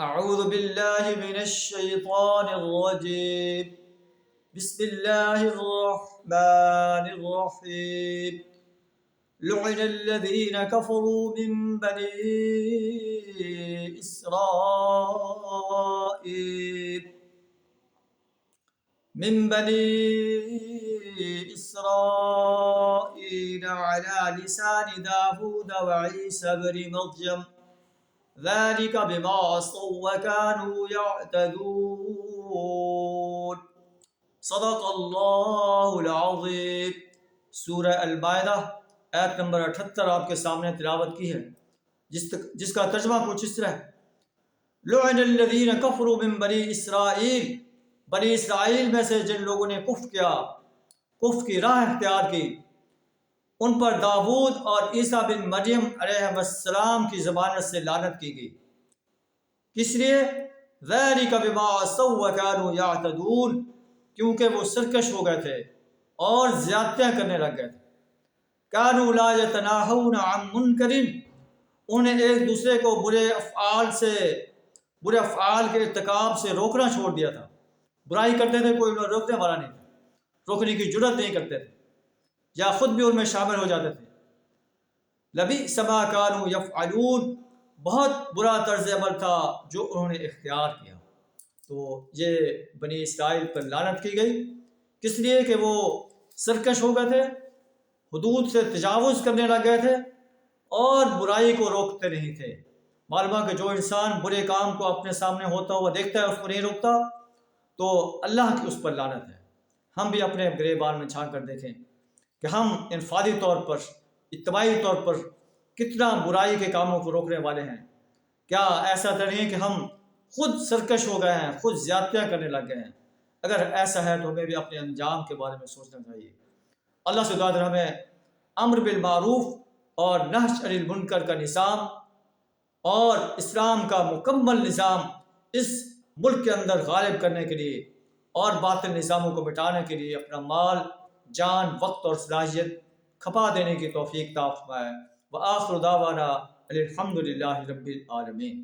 اعوذ باللہ من الشیطان الرجیم بسم اللہ الرحمن الرحیم لعن الذین کفروا من بنی اسرائیل علی لسان داود وعیسی بن مریم ذلك بما عصوا وكانوا يعتدون صدق اللہ العظیم۔ سورہ المائدہ آیت نمبر 78 آپ کے سامنے تلاوت کی ہے، جس کا ترجمہ کچھ اس طرح ہے: لعن الذین کفروا من بنی اسرائیل، بنی اسرائیل میں سے جن لوگوں نے کفر کی راہ اختیار کی، ان پر داود اور عیسیٰ بن مریم علیہ السلام کی زبانت سے لعنت کی گئی۔ کس لیے؟ ذَلِكَ بِمَا عَصَوْا وَكَانُوا يَعْتَدُونَ، کیونکہ وہ سرکش ہو گئے تھے اور زیادتیاں کرنے لگ گئے تھے۔ كَانُوا لَا يَتَنَاهَوْنَ عَن مُنْكَرٍ، انہیں ایک دوسرے کو برے افعال کے ارتکاب سے روکنا چھوڑ دیا تھا۔ برائی کرتے تھے، کوئی انہیں روکنے والا نہیں تھا، روکنے کی جرات نہیں کرتے تھے، یا خود بھی ان میں شامل ہو جاتے تھے۔ لبئس ما كانوا يفعلون، بہت برا طرز عمل تھا جو انہوں نے اختیار کیا۔ تو یہ بنی اسرائیل پر لعنت کی گئی، کس لیے کہ وہ سرکش ہو گئے تھے، حدود سے تجاوز کرنے لگ گئے تھے اور برائی کو روکتے نہیں تھے۔ معلوم ہے کہ جو انسان برے کام کو اپنے سامنے ہوتا ہوا دیکھتا ہے، اس کو نہیں روکتا، تو اللہ کی اس پر لعنت ہے۔ ہم بھی اپنے گریبان میں جھانک کر دیکھیں کہ ہم انفرادی طور پر، اجتماعی طور پر کتنا برائی کے کاموں کو روکنے والے ہیں۔ کیا ایسا تو نہیں کہ ہم خود سرکش ہو گئے ہیں، خود زیادتیاں کرنے لگ گئے ہیں؟ اگر ایسا ہے تو ہمیں بھی اپنے انجام کے بارے میں سوچنا چاہیے۔ اللہ سے دعا ہے ہمیں امر بالمعروف اور نہی عن المنکر کا نظام اور اسلام کا مکمل نظام اس ملک کے اندر غالب کرنے کے لیے اور باطل نظاموں کو مٹانے کے لیے اپنا مال، جان، وقت اور صلاحیت کھپا دینے کی توفیق عطا فرمائے۔ وآخر دعوانا الحمد للہ رب العالمین۔